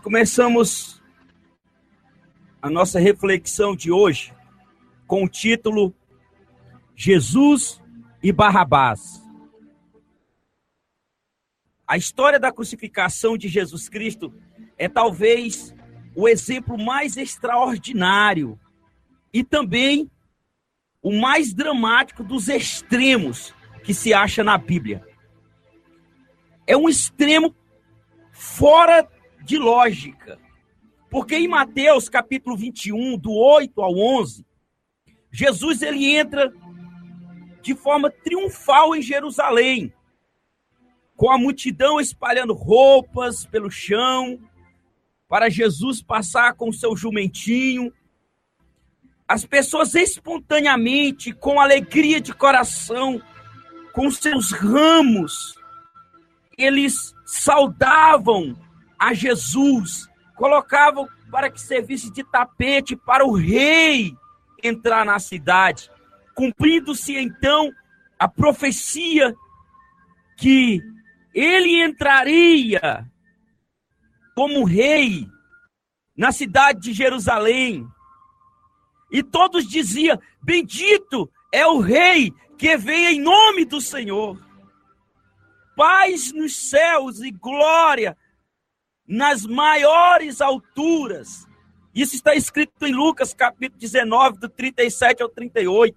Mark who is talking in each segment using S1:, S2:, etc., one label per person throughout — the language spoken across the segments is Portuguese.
S1: Começamos a nossa reflexão de hoje com o título Jesus e Barrabás. A história da crucificação de Jesus Cristo é talvez o exemplo mais extraordinário e também o mais dramático dos extremos que se acha na Bíblia. É um extremo fora de lógica, porque em Mateus capítulo 21, do 8 ao 11, Jesus ele entra de forma triunfal em Jerusalém, com a multidão espalhando roupas pelo chão, para Jesus passar com o seu jumentinho. As pessoas espontaneamente, com alegria de coração, com seus ramos, eles saudavam a Jesus, colocavam para que servisse de tapete para o rei entrar na cidade, cumprindo-se então a profecia que ele entraria como rei na cidade de Jerusalém. E todos diziam: bendito é o rei que vem em nome do Senhor. Paz nos céus e glória nas maiores alturas. Isso está escrito em Lucas capítulo 19, do 37 ao 38.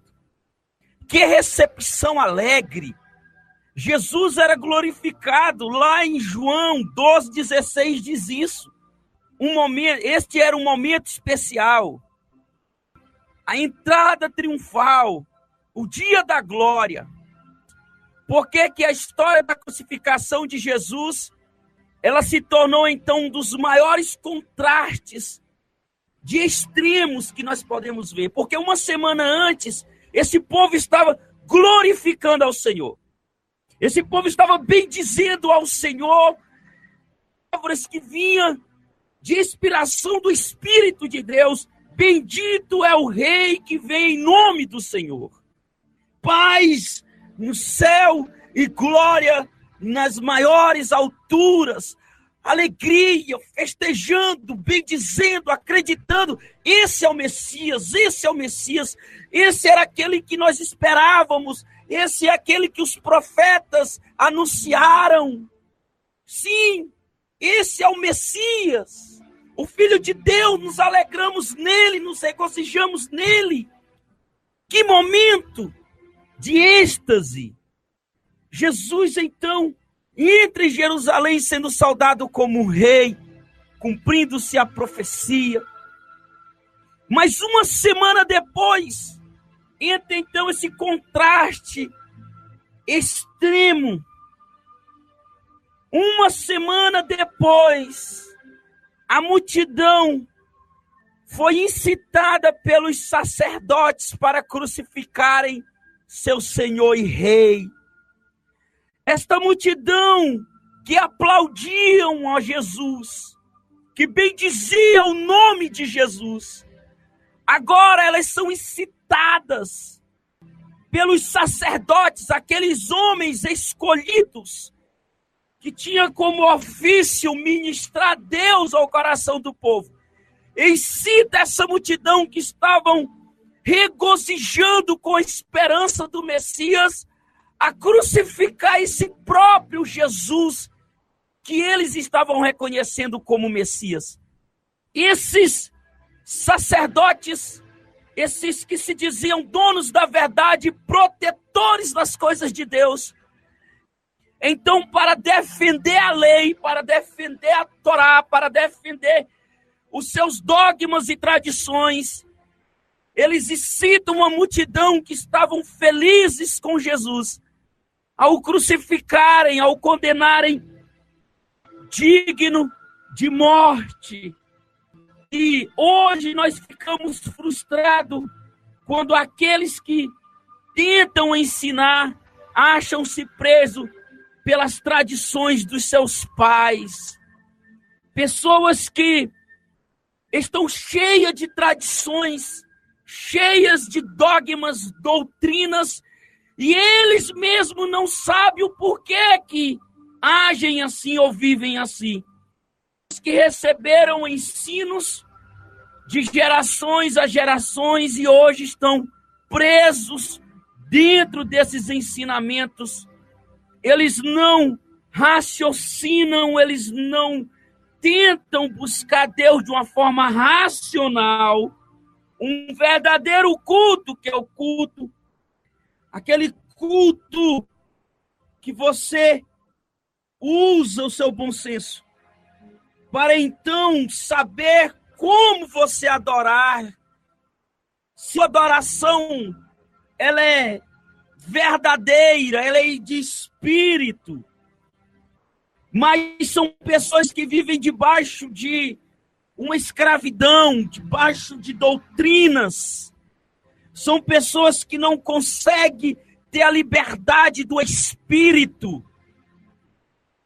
S1: Que recepção alegre! Jesus era glorificado. Lá em João 12:16 diz isso. Este era um momento especial. A entrada triunfal, o dia da glória. Por que que a história da crucificação de Jesus, ela se tornou então um dos maiores contrastes de extremos que nós podemos ver? Porque uma semana antes, esse povo estava glorificando ao Senhor. Esse povo estava bendizendo ao Senhor, palavras que vinham de inspiração do Espírito de Deus. Bendito é o Rei que vem em nome do Senhor. Paz no céu e glória nas maiores alturas. Alegria, festejando, bendizendo, acreditando. Esse é o Messias, esse é o Messias. Esse era aquele que nós esperávamos. Esse é aquele que os profetas anunciaram. Sim, esse é o Messias, o Filho de Deus. Nos alegramos nele, nos regozijamos nele. Que momento de êxtase! Jesus, então, entra em Jerusalém sendo saudado como um rei, cumprindo-se a profecia. Mas uma semana depois, entra então esse contraste extremo. Uma semana depois, a multidão foi incitada pelos sacerdotes para crucificarem seu Senhor e Rei. Esta multidão que aplaudiam a Jesus, que bendiziam o nome de Jesus, agora elas são incitadas pelos sacerdotes, aqueles homens escolhidos, que tinham como ofício ministrar Deus ao coração do povo. Incita essa multidão que estavam regozijando com a esperança do Messias a crucificar esse próprio Jesus que eles estavam reconhecendo como Messias. Esses sacerdotes, esses que se diziam donos da verdade, protetores das coisas de Deus, então, para defender a lei, para defender a Torá, para defender os seus dogmas e tradições, eles incitam uma multidão que estavam felizes com Jesus, ao crucificarem, ao condenarem digno de morte. E hoje nós ficamos frustrados quando aqueles que tentam ensinar acham-se presos pelas tradições dos seus pais. Pessoas que estão cheias de tradições, cheias de dogmas, doutrinas, e eles mesmos não sabem o porquê que agem assim ou vivem assim. pessoas que receberam ensinos de gerações a gerações e hoje estão presos dentro desses ensinamentos. Eles não raciocinam, eles não tentam buscar Deus de uma forma racional. Um verdadeiro culto, que é o culto, aquele culto que você usa o seu bom senso para então saber como você adorar. Se a adoração ela é verdadeira, ela é de espírito. Mas são pessoas que vivem debaixo de uma escravidão, debaixo de doutrinas. São pessoas que não conseguem ter a liberdade do espírito.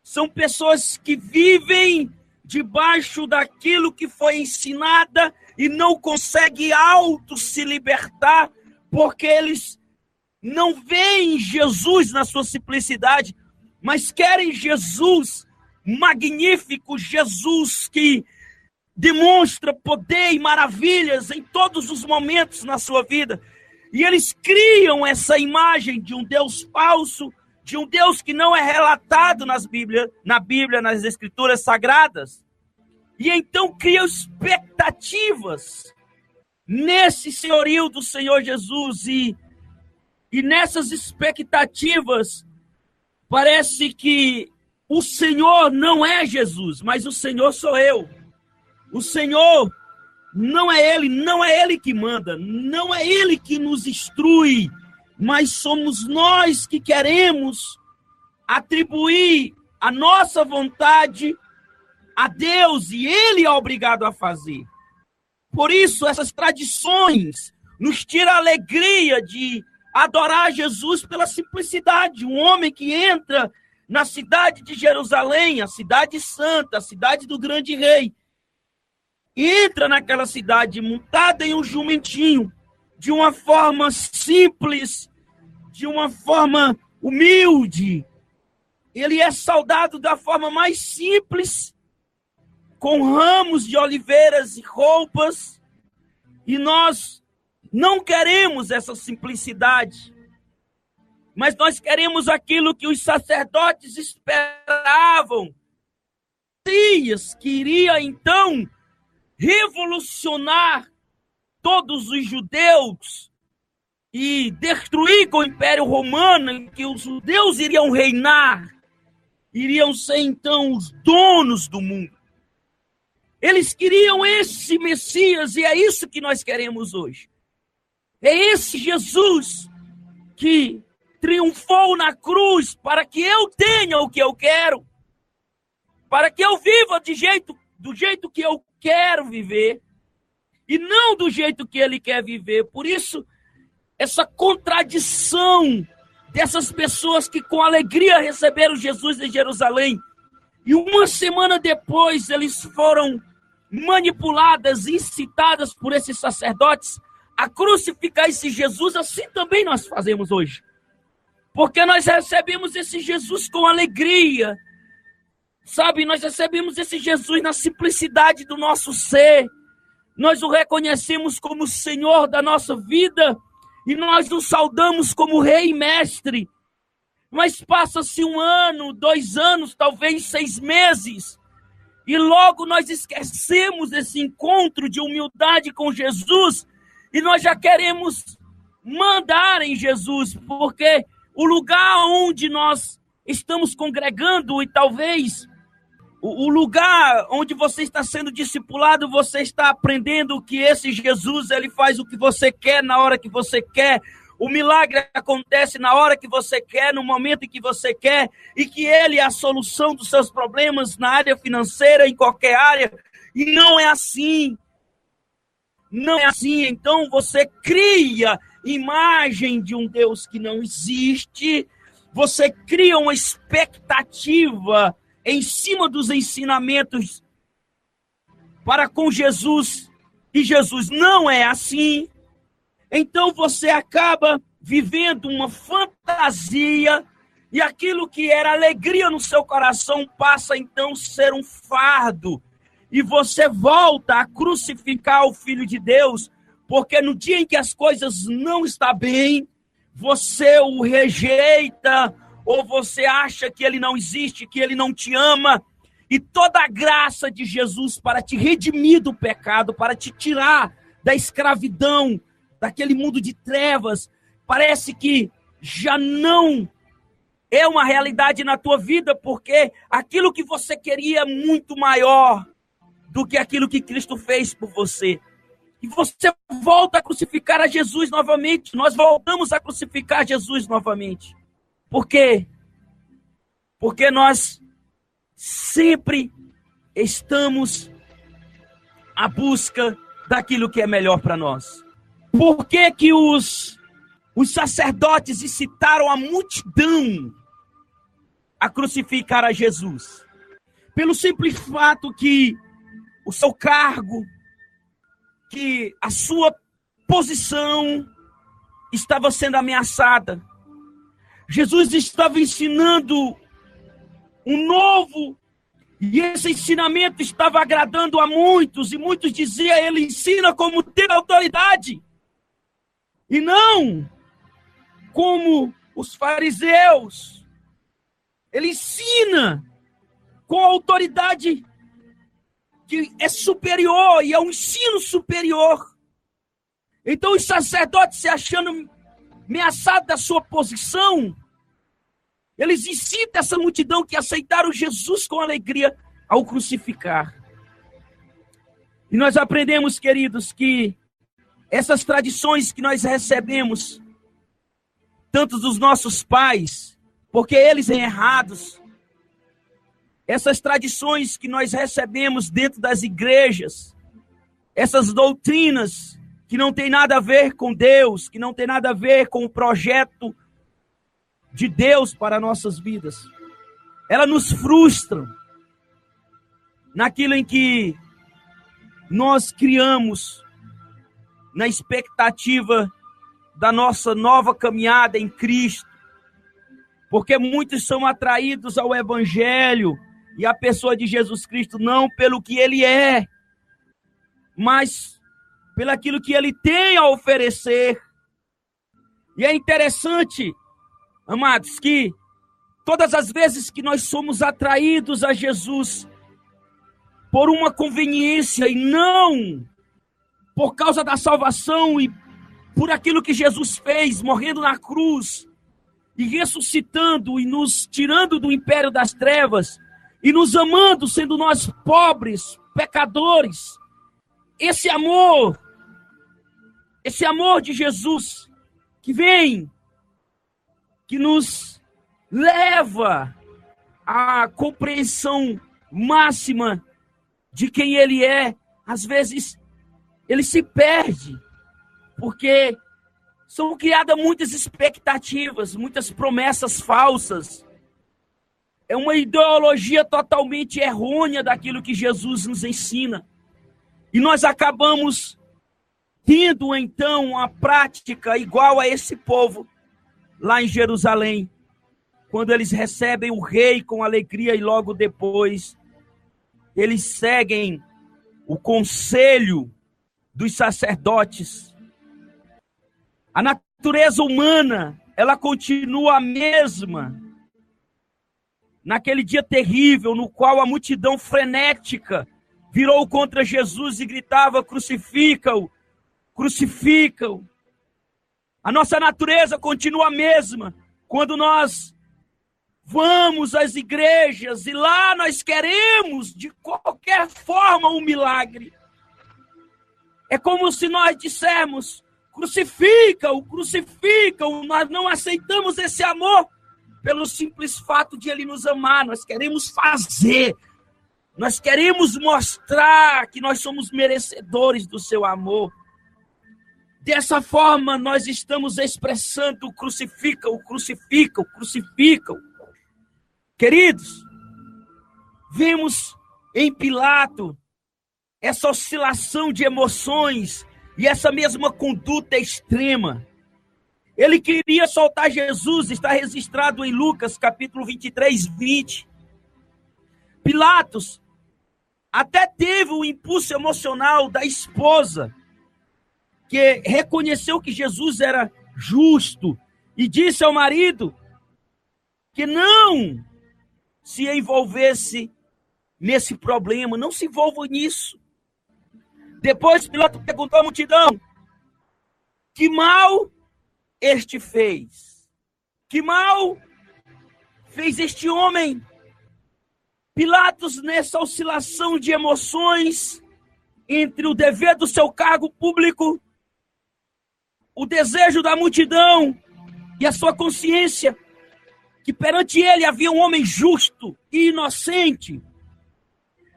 S1: São pessoas que vivem debaixo daquilo que foi ensinada e não conseguem se libertar, porque eles não veem Jesus na sua simplicidade, mas querem Jesus magnífico, Jesus que demonstra poder e maravilhas em todos os momentos na sua vida. E eles criam essa imagem de um Deus falso, de um Deus que não é relatado na Bíblia, nas Escrituras Sagradas. E então criam expectativas nesse senhorio do Senhor Jesus. E nessas expectativas, parece que o Senhor não é Jesus, mas o Senhor sou eu. O Senhor não é Ele que manda, não é Ele que nos instrui, mas somos nós que queremos atribuir a nossa vontade a Deus e Ele é obrigado a fazer. Por isso, essas tradições nos tiram a alegria de adorar Jesus pela simplicidade. Um homem que entra na cidade de Jerusalém, a cidade santa, a cidade do grande rei, entra naquela cidade montada em um jumentinho, de uma forma simples, de uma forma humilde. Ele é saudado da forma mais simples, com ramos de oliveiras e roupas, e nós não queremos essa simplicidade, mas nós queremos aquilo que os sacerdotes esperavam. Messias que iria então revolucionar todos os judeus e destruir com o Império Romano, em que os judeus iriam reinar, iriam ser então os donos do mundo. Eles queriam esse Messias e é isso que nós queremos hoje. É esse Jesus que triunfou na cruz para que eu tenha o que eu quero, para que eu viva do jeito que eu quero viver e não do jeito que ele quer viver. Por isso, essa contradição dessas pessoas que com alegria receberam Jesus em Jerusalém e uma semana depois eles foram manipuladas, incitadas por esses sacerdotes a crucificar esse Jesus. Assim também nós fazemos hoje, porque nós recebemos esse Jesus com alegria, sabe? Nós recebemos esse Jesus na simplicidade do nosso ser, nós o reconhecemos como Senhor da nossa vida e nós o saudamos como Rei e Mestre. Mas passa-se 1 ano, 2 anos, talvez 6 meses, e logo nós esquecemos esse encontro de humildade com Jesus e nós já queremos mandar em Jesus, porque o lugar onde nós estamos congregando e talvez o lugar onde você está sendo discipulado, você está aprendendo que esse Jesus, ele faz o que você quer, na hora que você quer. O milagre acontece na hora que você quer, no momento em que você quer, e que ele é a solução dos seus problemas na área financeira, em qualquer área. E não é assim. Não é assim. Então você cria imagem de um Deus que não existe, você cria uma expectativa em cima dos ensinamentos para com Jesus, e Jesus não é assim. Então você acaba vivendo uma fantasia e aquilo que era alegria no seu coração passa então a ser um fardo. e você volta a crucificar o Filho de Deus, porque no dia em que as coisas não estão bem, você o rejeita, ou você acha que ele não existe, que ele não te ama, e toda a graça de Jesus para te redimir do pecado, para te tirar da escravidão, daquele mundo de trevas, parece que já não é uma realidade na tua vida, porque aquilo que você queria é muito maior do que aquilo que Cristo fez por você. E você volta a crucificar a Jesus novamente. Nós voltamos a crucificar Jesus novamente. Por quê? Porque nós sempre estamos à busca daquilo que é melhor para nós. Por que que os sacerdotes incitaram a multidão a crucificar a Jesus? Pelo simples fato que o seu cargo, que a sua posição estava sendo ameaçada. Jesus estava ensinando um novo, e esse ensinamento estava agradando a muitos, e muitos diziam, ele ensina como ter autoridade, e não como os fariseus. Ele ensina com autoridade que é superior, e é um ensino superior. Então os sacerdotes, se achando ameaçados da sua posição, eles incitam essa multidão que aceitaram Jesus com alegria ao crucificar. E nós aprendemos, queridos, que essas tradições que nós recebemos, tanto dos nossos pais, porque eles são errados, essas tradições que nós recebemos dentro das igrejas, essas doutrinas que não tem nada a ver com Deus, que não tem nada a ver com o projeto de Deus para nossas vidas, elas nos frustram naquilo em que nós criamos na expectativa da nossa nova caminhada em Cristo, porque muitos são atraídos ao Evangelho e à pessoa de Jesus Cristo, não pelo que ele é, mas pelo aquilo que ele tem a oferecer. E é interessante, amados, que todas as vezes que nós somos atraídos a Jesus por uma conveniência e não por causa da salvação e por aquilo que Jesus fez, morrendo na cruz e ressuscitando e nos tirando do império das trevas e nos amando, sendo nós pobres, pecadores, esse amor de Jesus que vem, que nos leva à compreensão máxima de quem ele é, às vezes ele se perde, porque são criadas muitas expectativas, muitas promessas falsas. É uma ideologia totalmente errônea daquilo que Jesus nos ensina. E nós acabamos tendo, então, uma prática igual a esse povo lá em Jerusalém, quando eles recebem o rei com alegria e logo depois eles seguem o conselho dos sacerdotes. A natureza humana, ela continua a mesma. Naquele dia terrível, no qual a multidão frenética virou contra Jesus e gritava, crucifica-o, crucifica-o. A nossa natureza continua a mesma. Quando nós vamos às igrejas e lá nós queremos, de qualquer forma, um milagre. É como se nós dissermos, crucifica-o, crucifica-o. Nós não aceitamos esse amor pelo simples fato de ele nos amar. Nós queremos fazer. Nós queremos mostrar que nós somos merecedores do seu amor. Dessa forma, nós estamos expressando crucifica-o, crucifica-o, crucifica-o. Queridos, vemos em Pilato essa oscilação de emoções e essa mesma conduta extrema. Ele queria soltar Jesus, está registrado em Lucas, capítulo 23, 20. Pilatos, Até teve o impulso emocional da esposa, que reconheceu que Jesus era justo e disse ao marido que não se envolvesse nesse problema, não se envolva nisso. Depois Pilatos perguntou à multidão: que mal este fez? Que mal fez este homem? Pilatos, nessa oscilação de emoções entre o dever do seu cargo público, o desejo da multidão e a sua consciência, que perante ele havia um homem justo e inocente,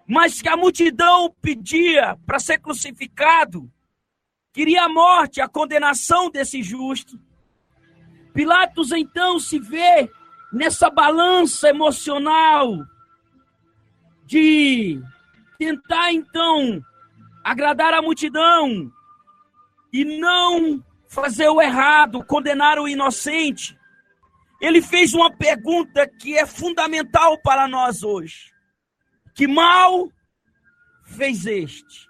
S1: mas que a multidão pedia para ser crucificado, queria a morte, a condenação desse justo. Pilatos então se vê nessa balança emocional de tentar então agradar a multidão e não fazer o errado, condenar o inocente. Ele fez uma pergunta que é fundamental para nós hoje: que mal fez este?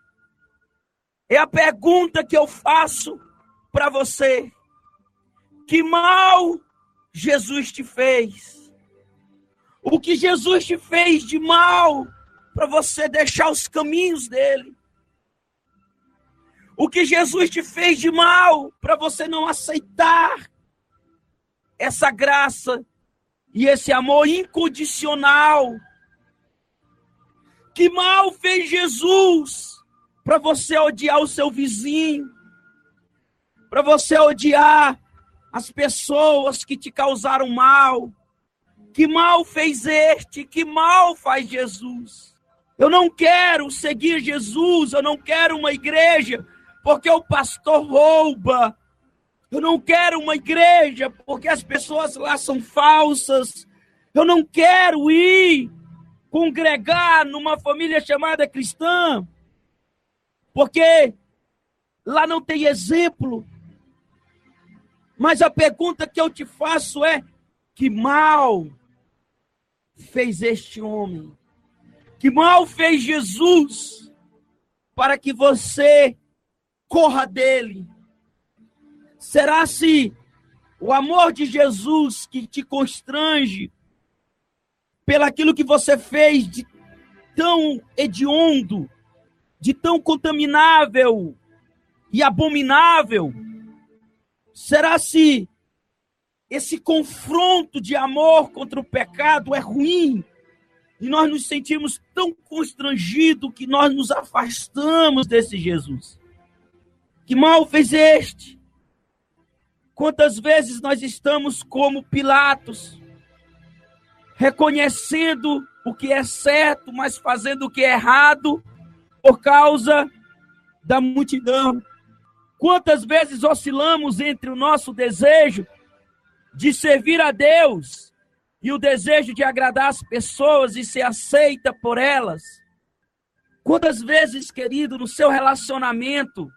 S1: É a pergunta que eu faço para você. Que mal Jesus te fez? O que Jesus te fez de mal para você deixar os caminhos dele? O que Jesus te fez de mal para você não aceitar essa graça e esse amor incondicional? Que mal fez Jesus para você odiar o seu vizinho? Para você odiar as pessoas que te causaram mal? Que mal fez este? Que mal faz Jesus? Eu não quero seguir Jesus, eu não quero uma igreja porque o pastor rouba. Eu não quero uma igreja porque as pessoas lá são falsas. Eu não quero ir congregar numa família chamada cristã porque lá não tem exemplo. Mas a pergunta que eu te faço é: que mal fez este homem? Que mal fez Jesus para que você corra dele? Será se o amor de Jesus que te constrange pelaquilo que você fez de tão hediondo, de tão contaminável e abominável? Será se esse confronto de amor contra o pecado é ruim e nós nos sentimos tão constrangidos que nós nos afastamos desse Jesus? Que mal fez este? Quantas vezes nós estamos como Pilatos, reconhecendo o que é certo, mas fazendo o que é errado por causa da multidão? Quantas vezes oscilamos entre o nosso desejo de servir a Deus e o desejo de agradar as pessoas e ser aceita por elas? Quantas vezes, querido, no seu relacionamento,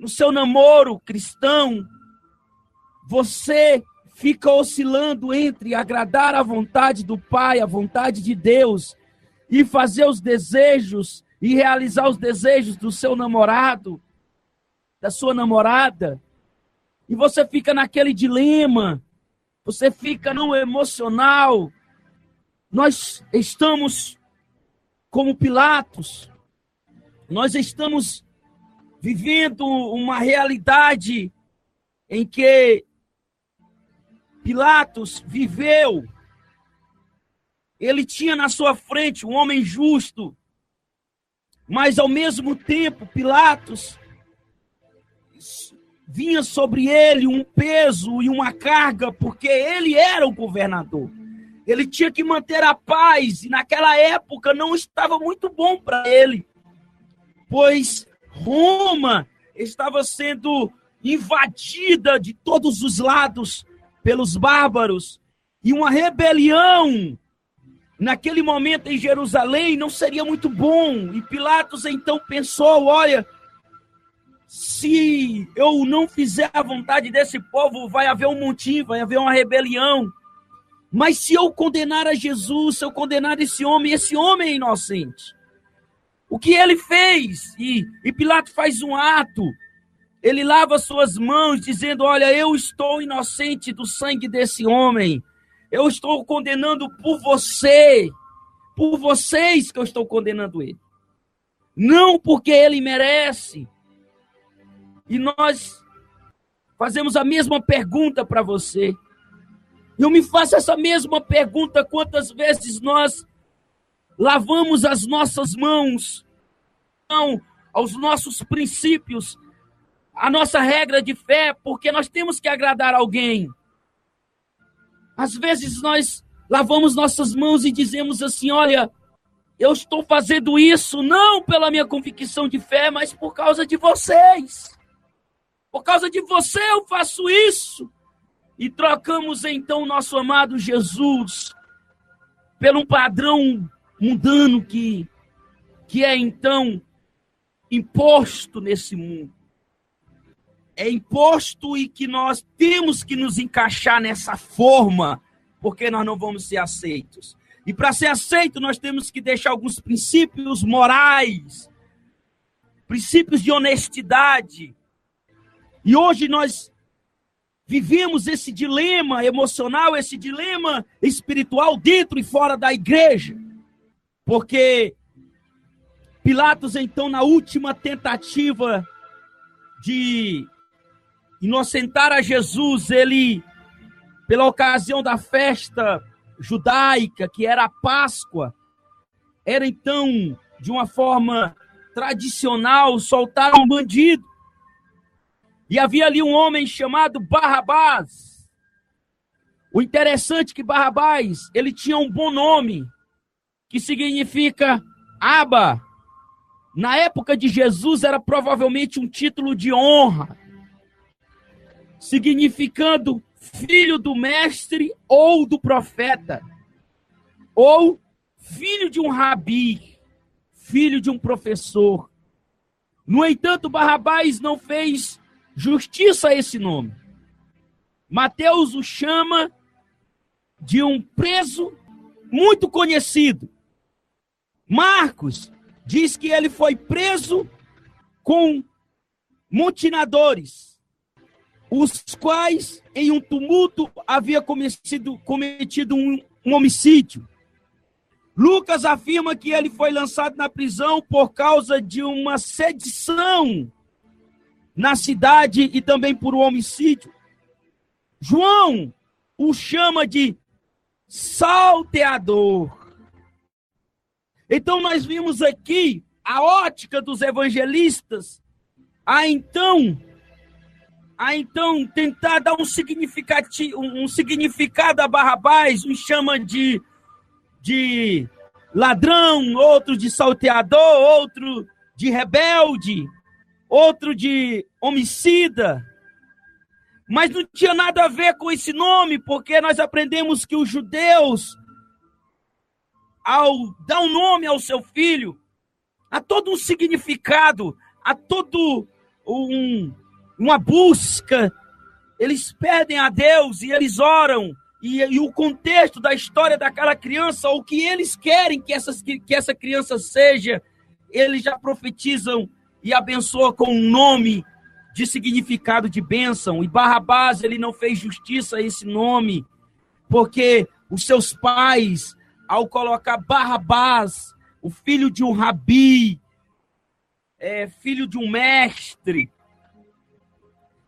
S1: no seu namoro cristão, você fica oscilando entre agradar a vontade do Pai, a vontade de Deus, e fazer os desejos e realizar os desejos do seu namorado, da sua namorada? E você fica naquele dilema, você fica no emocional. Nós estamos como Pilatos, nós estamos vivendo uma realidade em que Pilatos viveu. Ele tinha na sua frente um homem justo, mas ao mesmo tempo Pilatos vinha sobre ele um peso e uma carga, porque ele era o governador. Ele tinha que manter a paz, e naquela época não estava muito bom para ele, pois Roma estava sendo invadida de todos os lados pelos bárbaros, e uma rebelião naquele momento em Jerusalém não seria muito bom. E Pilatos então pensou: olha, se eu não fizer a vontade desse povo, vai haver um motim, vai haver uma rebelião. Mas se eu condenar a Jesus, se eu condenar esse homem é inocente. o que ele fez. E Pilatos faz um ato. Ele lava suas mãos, dizendo: olha, eu estou inocente do sangue desse homem. Eu estou condenando por você, por vocês que eu estou condenando ele. Não porque ele merece. E nós fazemos a mesma pergunta para você. Eu me faço essa mesma pergunta: quantas vezes nós lavamos as nossas mãos aos nossos princípios, a nossa regra de fé, porque nós temos que agradar alguém. Às vezes nós lavamos nossas mãos e dizemos assim: olha, eu estou fazendo isso não pela minha convicção de fé, mas por causa de vocês. Por causa de você eu faço isso. E trocamos então o nosso amado Jesus pelo um padrão mundano que é então imposto nesse mundo. É imposto e que nós temos que nos encaixar nessa forma, porque nós não vamos ser aceitos. E para ser aceito, nós temos que deixar alguns princípios morais, princípios de honestidade. E hoje nós vivemos esse dilema emocional, esse dilema espiritual dentro e fora da igreja. Porque Pilatos, então, na última tentativa de inocentar a Jesus, ele, pela ocasião da festa judaica, que era a Páscoa, era então, de uma forma tradicional, soltar um bandido. E havia ali um homem chamado Barrabás. O interessante é que Barrabás, ele tinha um bom nome, que significa Aba. Na época de Jesus, era provavelmente um título de honra, significando filho do mestre ou do profeta, ou filho de um rabi, filho de um professor. No entanto, Barrabás não fez justiça a esse nome. Mateus o chama de um preso muito conhecido. Marcos diz que ele foi preso com mutinadores, os quais, em um tumulto, havia cometido um homicídio. Lucas afirma que ele foi lançado na prisão por causa de uma sedição na cidade e também por um homicídio. João o chama de salteador. Então nós vimos aqui a ótica dos evangelistas a então tentar dar um significado a Barrabás, um chama de ladrão, outro de salteador, outro de rebelde, outro de homicida. Mas não tinha nada a ver com esse nome, porque nós aprendemos que os judeus, ao dar um nome ao seu filho, há todo um significado, há todo uma busca. Eles pedem a Deus e eles oram, e o contexto da história daquela criança, o que eles querem que essa criança seja, eles já profetizam e abençoam com um nome de significado de bênção. E Barrabás, ele não fez justiça a esse nome, porque os seus pais, ao colocar Barrabás, o filho de um rabi, filho de um mestre,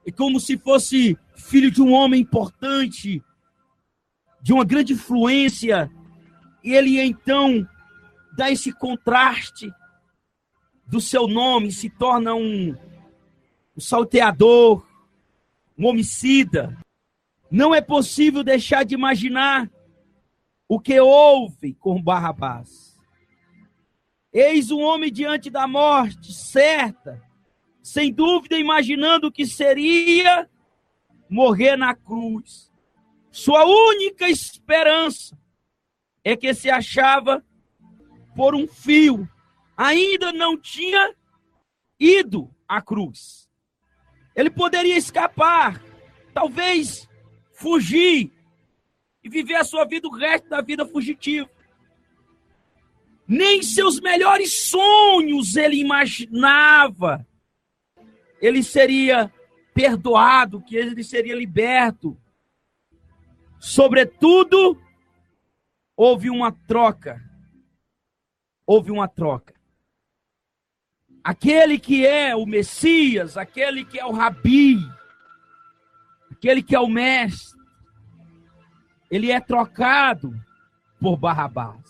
S1: e como se fosse filho de um homem importante, de uma grande influência, e ele então dá esse contraste do seu nome, se torna um salteador, um homicida. Não é possível deixar de imaginar o que houve com Barrabás. Eis um homem diante da morte certa, sem dúvida imaginando o que seria morrer na cruz. Sua única esperança é que se achava por um fio. Ainda não tinha ido à cruz. Ele poderia escapar, talvez fugir e viver a sua vida, o resto da vida fugitivo. Nem seus melhores sonhos ele imaginava. Ele seria perdoado, que ele seria liberto. Sobretudo, houve uma troca. Houve uma troca. Aquele que é o Messias, aquele que é o Rabi, aquele que é o mestre, ele é trocado por Barrabás.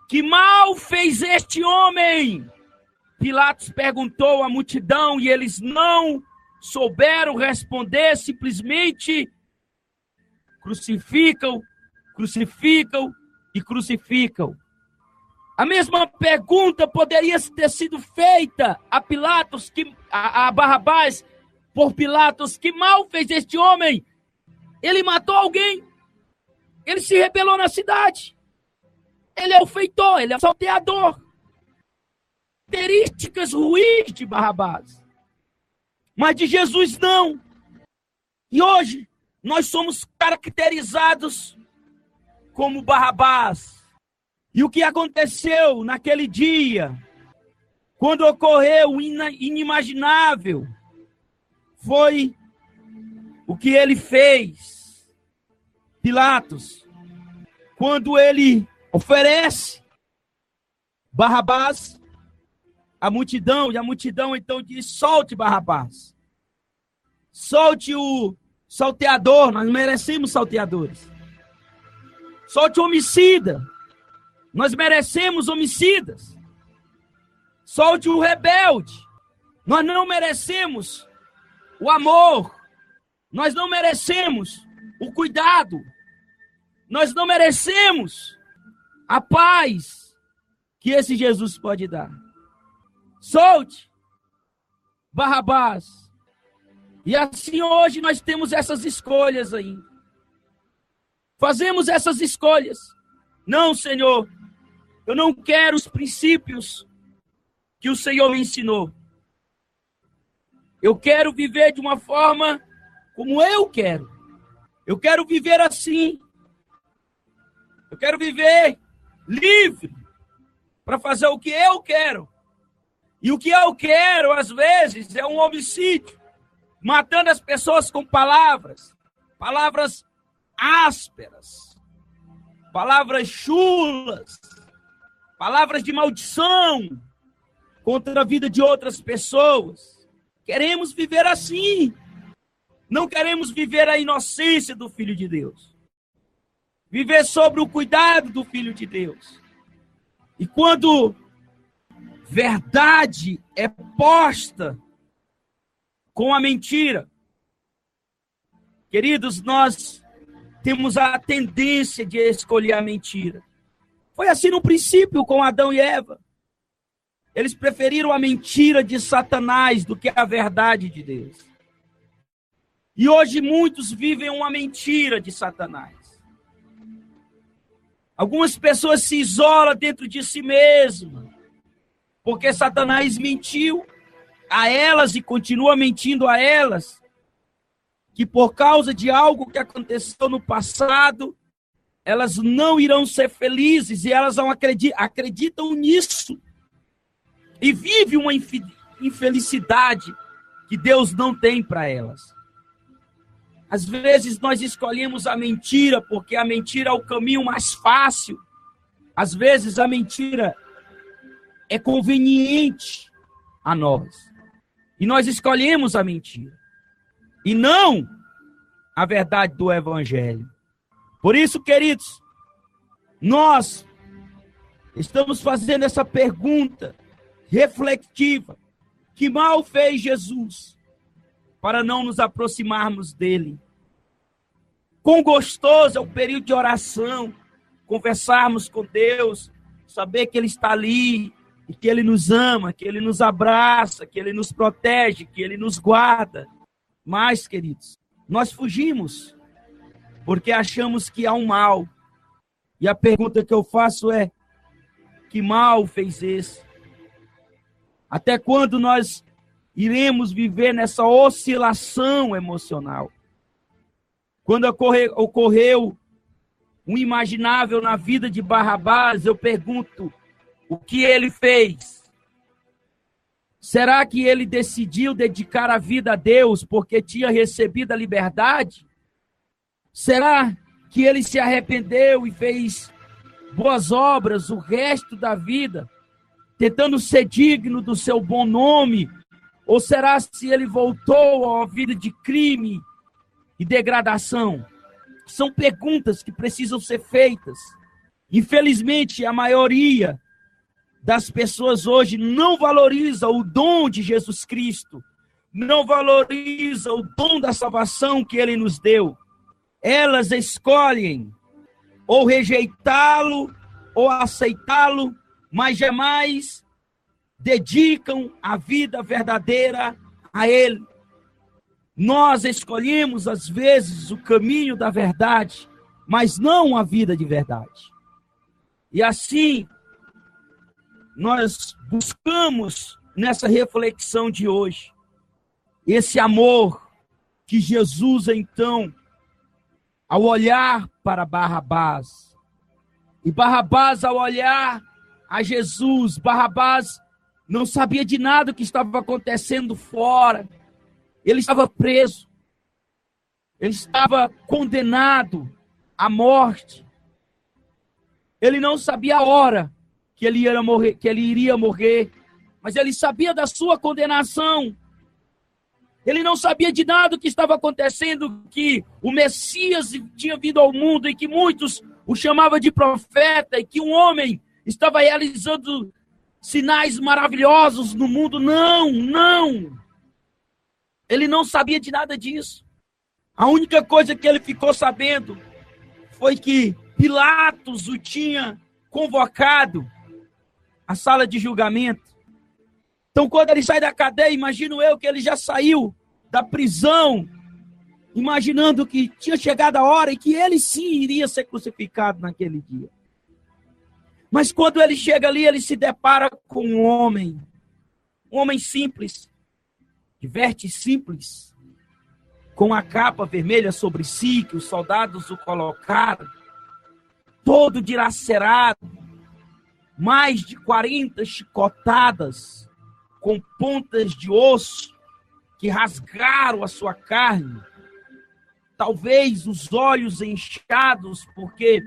S1: Que mal fez este homem? Pilatos perguntou à multidão e eles não souberam responder, simplesmente crucificam, crucificam e crucificam. A mesma pergunta poderia ter sido feita a Pilatos, a Barrabás, por Pilatos. Que mal fez este homem? Ele matou alguém. Ele se rebelou na cidade. Ele é o feitor, ele é o salteador. Características ruins de Barrabás. Mas de Jesus não. E hoje nós somos caracterizados como Barrabás. E o que aconteceu naquele dia, quando ocorreu o inimaginável, foi o que ele fez. Pilatos, quando ele oferece Barrabás à multidão, e a multidão então diz: solte Barrabás. Solte o salteador, nós merecemos salteadores. Solte o homicida. Nós merecemos homicidas. Solte o rebelde. Nós não merecemos o amor. Nós não merecemos o cuidado. Nós não merecemos a paz que esse Jesus pode dar. Solte Barrabás. E assim hoje nós temos essas escolhas aí. Fazemos essas escolhas. Não, Senhor. Eu não quero os princípios que o Senhor me ensinou. Eu quero viver de uma forma como eu quero. Eu quero viver assim. Eu quero viver livre para fazer o que eu quero. E o que eu quero, às vezes, é um homicídio. Matando as pessoas com palavras. Palavras ásperas. Palavras chulas. Palavras de maldição contra a vida de outras pessoas. Queremos viver assim. Não queremos viver a inocência do Filho de Deus. Viver sobre o cuidado do Filho de Deus. E quando verdade é posta com a mentira, queridos, nós temos a tendência de escolher a mentira. Foi assim no princípio com Adão e Eva. Eles preferiram a mentira de Satanás do que a verdade de Deus. E hoje muitos vivem uma mentira de Satanás. Algumas pessoas se isolam dentro de si mesmas, porque Satanás mentiu a elas e continua mentindo a elas, que por causa de algo que aconteceu no passado, elas não irão ser felizes, e elas não acreditam nisso. E vivem uma infelicidade que Deus não tem para elas. Às vezes nós escolhemos a mentira, porque a mentira é o caminho mais fácil. Às vezes a mentira é conveniente a nós. E nós escolhemos a mentira. E não a verdade do Evangelho. Por isso, queridos, nós estamos fazendo essa pergunta reflexiva. Que mal fez Jesus para não nos aproximarmos dele? Quão gostoso é o período de oração, conversarmos com Deus, saber que Ele está ali, e que Ele nos ama, que Ele nos abraça, que Ele nos protege, que Ele nos guarda. Mas, queridos, nós fugimos, porque achamos que há um mal. E a pergunta que eu faço é: que mal fez esse? Até quando nós iremos viver nessa oscilação emocional? Quando ocorreu o imaginável na vida de Barrabás, eu pergunto, o que ele fez? Será que ele decidiu dedicar a vida a Deus porque tinha recebido a liberdade? Será que ele se arrependeu e fez boas obras o resto da vida, tentando ser digno do seu bom nome? Ou será se ele voltou à vida de crime e degradação? São perguntas que precisam ser feitas. Infelizmente, a maioria das pessoas hoje não valoriza o dom de Jesus Cristo, não valoriza o dom da salvação que ele nos deu. Elas escolhem ou rejeitá-lo ou aceitá-lo, mas jamais dedicam a vida verdadeira a ele. Nós escolhemos, às vezes, o caminho da verdade, mas não a vida de verdade. E assim, nós buscamos, nessa reflexão de hoje, esse amor que Jesus, então, ao olhar para Barrabás, e Barrabás, ao olhar a Jesus, Barrabás não sabia de nada o que estava acontecendo fora. Ele estava preso. Ele estava condenado à morte. Ele não sabia a hora que ele iria morrer, mas ele sabia da sua condenação. Ele não sabia de nada o que estava acontecendo, que o Messias tinha vindo ao mundo e que muitos o chamavam de profeta e que um homem estava realizando sinais maravilhosos no mundo. Não. Ele não sabia de nada disso. A única coisa que ele ficou sabendo foi que Pilatos o tinha convocado à sala de julgamento. Então, quando ele sai da cadeia, imagino eu que ele já saiu da prisão, imaginando que tinha chegado a hora e que ele sim iria ser crucificado naquele dia. Mas quando ele chega ali, ele se depara com um homem simples, de vestes simples, com a capa vermelha sobre si, que os soldados o colocaram, todo dilacerado, mais de 40 chicotadas, com pontas de osso, que rasgaram a sua carne, talvez os olhos inchados, porque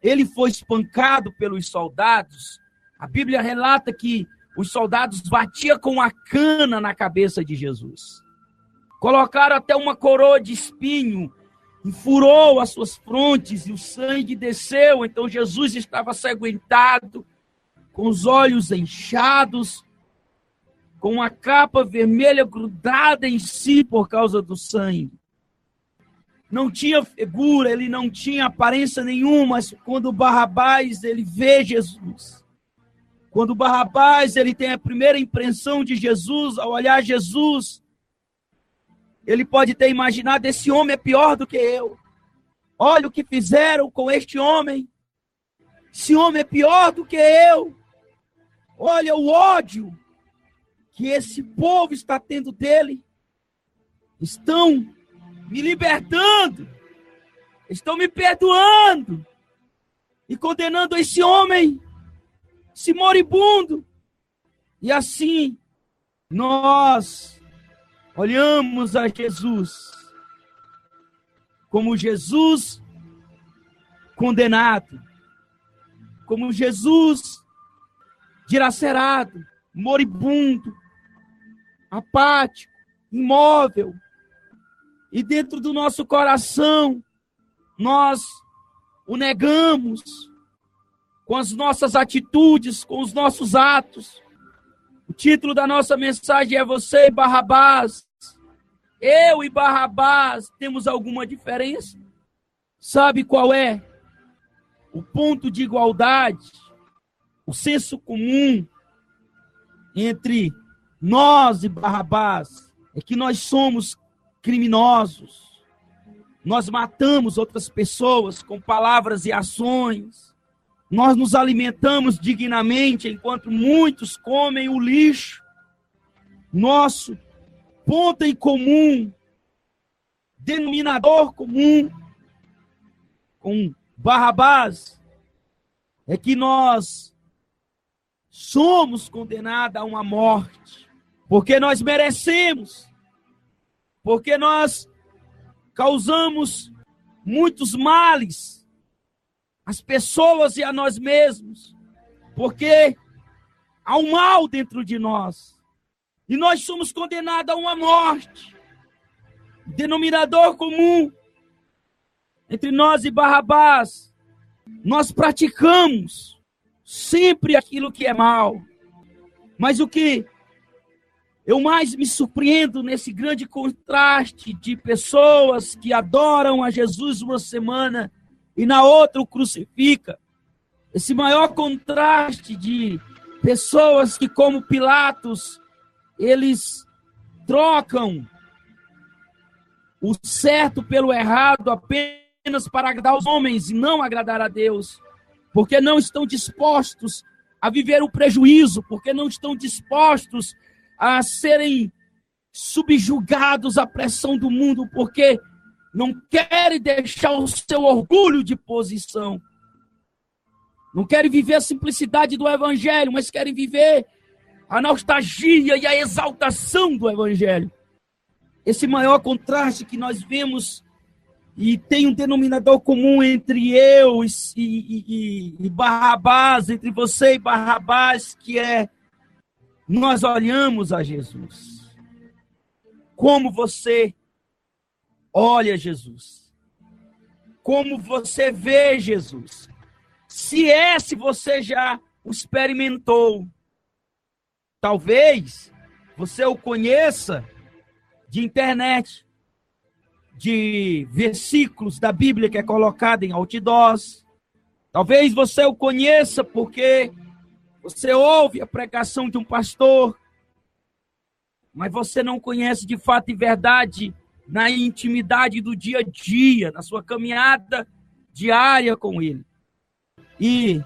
S1: ele foi espancado pelos soldados. A Bíblia relata que os soldados batiam com a cana na cabeça de Jesus. Colocaram até uma coroa de espinho, enfurou as suas frontes e o sangue desceu. Então Jesus estava asanguentado, com os olhos inchados, com a capa vermelha grudada em si por causa do sangue. Não tinha figura, ele não tinha aparência nenhuma, mas quando Barrabás ele vê Jesus, quando Barrabás ele tem a primeira impressão de Jesus, ao olhar Jesus, ele pode ter imaginado, esse homem é pior do que eu. Olha o que fizeram com este homem. Esse homem é pior do que eu. Olha o ódio que esse povo está tendo dele. Estão me libertando, estão me perdoando e condenando esse homem, esse moribundo. E assim, nós olhamos a Jesus como Jesus condenado, como Jesus dilacerado, moribundo, apático, imóvel. E dentro do nosso coração, nós o negamos com as nossas atitudes, com os nossos atos. O título da nossa mensagem é Você e Barrabás. Eu e Barrabás temos alguma diferença? Sabe qual é? O ponto de igualdade, o senso comum entre nós e Barrabás é que nós somos criminosos. Nós matamos outras pessoas com palavras e ações. Nós nos alimentamos dignamente, enquanto muitos comem o lixo. Nosso ponto em comum, denominador comum com Barrabás, é que nós somos condenados a uma morte, porque nós merecemos, porque nós causamos muitos males às pessoas e a nós mesmos, porque há um mal dentro de nós, e nós somos condenados a uma morte. O denominador comum entre nós e Barrabás, nós praticamos sempre aquilo que é mal. Mas o que eu mais me surpreendo nesse grande contraste de pessoas que adoram a Jesus uma semana e na outra o crucifica, esse maior contraste de pessoas que, como Pilatos, eles trocam o certo pelo errado apenas para agradar os homens e não agradar a Deus, porque não estão dispostos a viver o prejuízo, porque não estão dispostos a serem subjugados à pressão do mundo, porque não querem deixar o seu orgulho de posição. Não querem viver a simplicidade do evangelho, mas querem viver a nostalgia e a exaltação do evangelho. Esse maior contraste que nós vemos, e tem um denominador comum entre eu e Barrabás, entre você e Barrabás, que é: nós olhamos a Jesus. Como você olha Jesus? Como você vê Jesus? Se você já o experimentou, talvez você o conheça de internet, de versículos da Bíblia que é colocado em outdoors. Talvez você o conheça porque você ouve a pregação de um pastor, mas você não conhece de fato e verdade na intimidade do dia a dia, na sua caminhada diária com Ele. E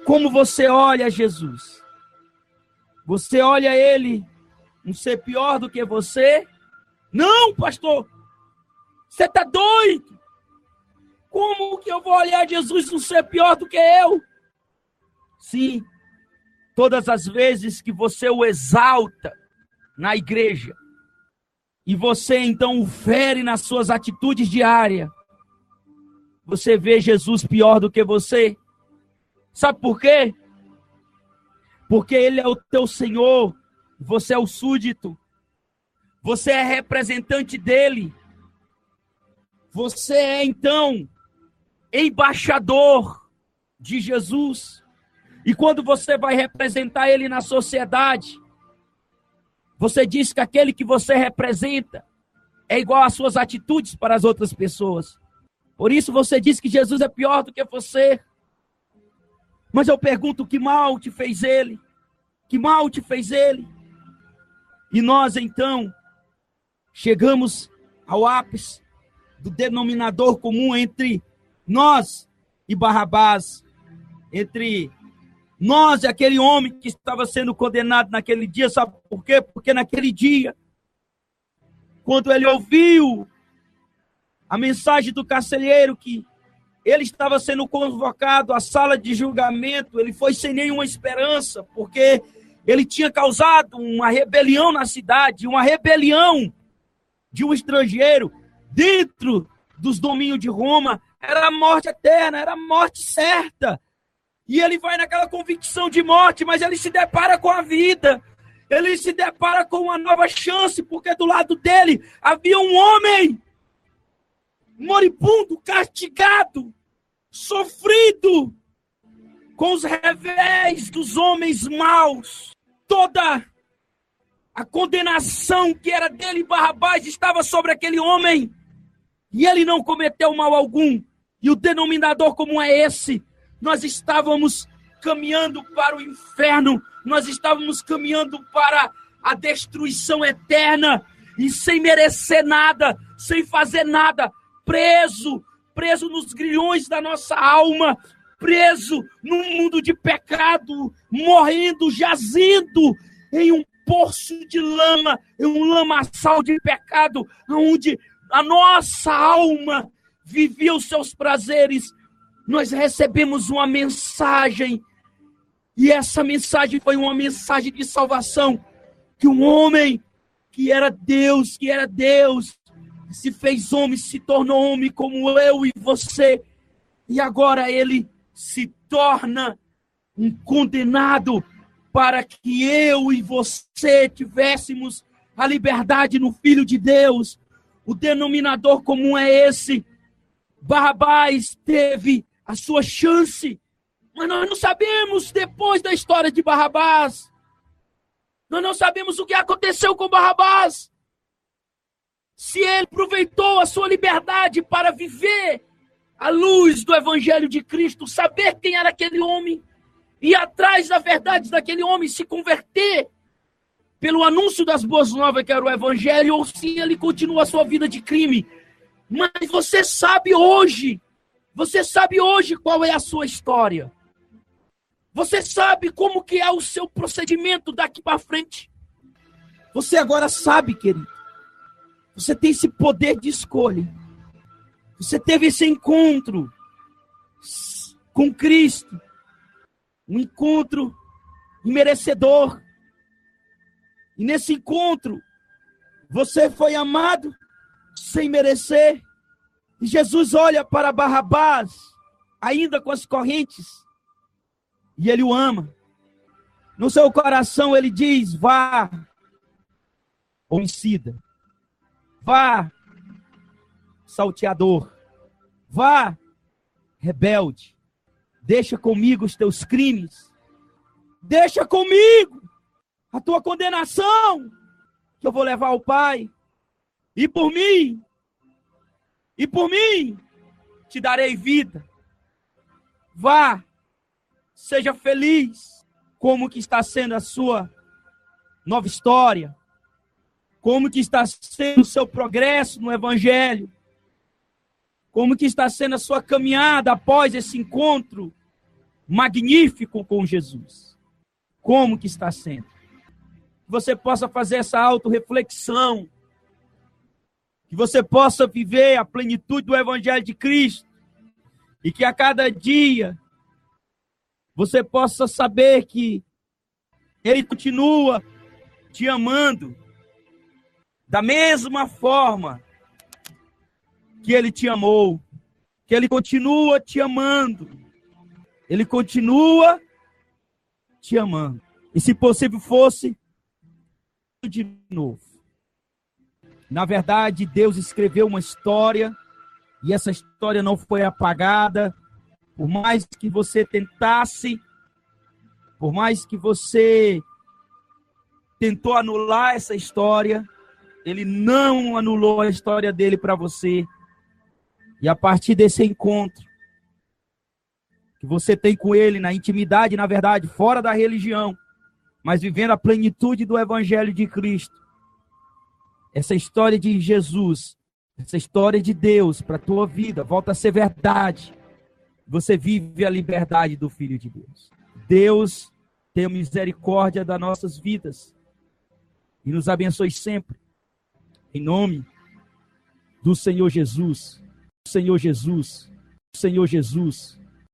S1: como você olha Jesus? Você olha Ele um ser pior do que você? Não, pastor, você está doido? Como que eu vou olhar Jesus um ser pior do que eu? Sim, todas as vezes que você o exalta na igreja, e você então o fere nas suas atitudes diárias, você vê Jesus pior do que você. Sabe por quê? Porque Ele é o teu Senhor, você é o súdito, você é representante dEle, você é então embaixador de Jesus. E quando você vai representar Ele na sociedade, você diz que aquele que você representa é igual às suas atitudes para as outras pessoas. Por isso você diz que Jesus é pior do que você. Mas eu pergunto, que mal te fez Ele? Que mal te fez Ele? E nós então chegamos ao ápice do denominador comum entre nós e Barrabás, entre nós e aquele homem que estava sendo condenado naquele dia. Sabe por quê? Porque naquele dia, quando ele ouviu a mensagem do carcereiro que ele estava sendo convocado à sala de julgamento, ele foi sem nenhuma esperança, porque ele tinha causado uma rebelião na cidade, uma rebelião de um estrangeiro dentro dos domínios de Roma. Era a morte eterna, era a morte certa. E ele vai naquela convicção de morte, mas ele se depara com a vida. Ele se depara com uma nova chance, porque do lado dele havia um homem moribundo, castigado, sofrido, com os revés dos homens maus. Toda a condenação que era dele, Barrabás, estava sobre aquele homem. E ele não cometeu mal algum. E o denominador comum é esse: nós estávamos caminhando para o inferno, nós estávamos caminhando para a destruição eterna, e sem merecer nada, sem fazer nada, preso nos grilhões da nossa alma, preso num mundo de pecado, morrendo, jazendo em um poço de lama, em um lamaçal de pecado, onde a nossa alma vivia os seus prazeres nós recebemos uma mensagem, e essa mensagem foi uma mensagem de salvação, que um homem que era Deus, se fez homem, se tornou homem como eu e você, e agora ele se torna um condenado para que eu e você tivéssemos a liberdade no Filho de Deus. O denominador comum é esse. Barrabás teve a sua chance, mas nós não sabemos depois da história de Barrabás. Nós não sabemos o que aconteceu com Barrabás. Se ele aproveitou a sua liberdade para viver à luz do Evangelho de Cristo, saber quem era aquele homem, ir atrás da verdade daquele homem, se converter pelo anúncio das boas novas que era o Evangelho, ou se ele continua a sua vida de crime. Mas você sabe hoje qual é a sua história. Você sabe como que é o seu procedimento daqui para frente. Você agora sabe, querido. Você tem esse poder de escolha. Você teve esse encontro com Cristo. Um encontro imerecedor. E nesse encontro, você foi amado sem merecer. E Jesus olha para Barrabás, ainda com as correntes, e ele o ama. No seu coração ele diz: vá, homicida. Vá, salteador. Vá, rebelde. Deixa comigo os teus crimes. Deixa comigo a tua condenação, que eu vou levar ao Pai. E por mim, te darei vida. Vá, seja feliz. Como que está sendo a sua nova história? Como que está sendo o seu progresso no Evangelho? Como que está sendo a sua caminhada após esse encontro magnífico com Jesus? Como que está sendo? Que você possa fazer essa autorreflexão. Que você possa viver a plenitude do Evangelho de Cristo. E que a cada dia você possa saber que Ele continua te amando da mesma forma que Ele te amou. Que Ele continua te amando. Ele continua te amando. E se possível fosse, de novo. Na verdade, Deus escreveu uma história e essa história não foi apagada. Por mais que você tentasse, por mais que você tentou anular essa história, Ele não anulou a história dele para você. E a partir desse encontro que você tem com Ele na intimidade, na verdade, fora da religião, mas vivendo a plenitude do Evangelho de Cristo, essa história de Jesus, essa história de Deus para a tua vida, volta a ser verdade. Você vive a liberdade do Filho de Deus. Deus tenha misericórdia das nossas vidas e nos abençoe sempre. Em nome do Senhor Jesus, Senhor Jesus, Senhor Jesus.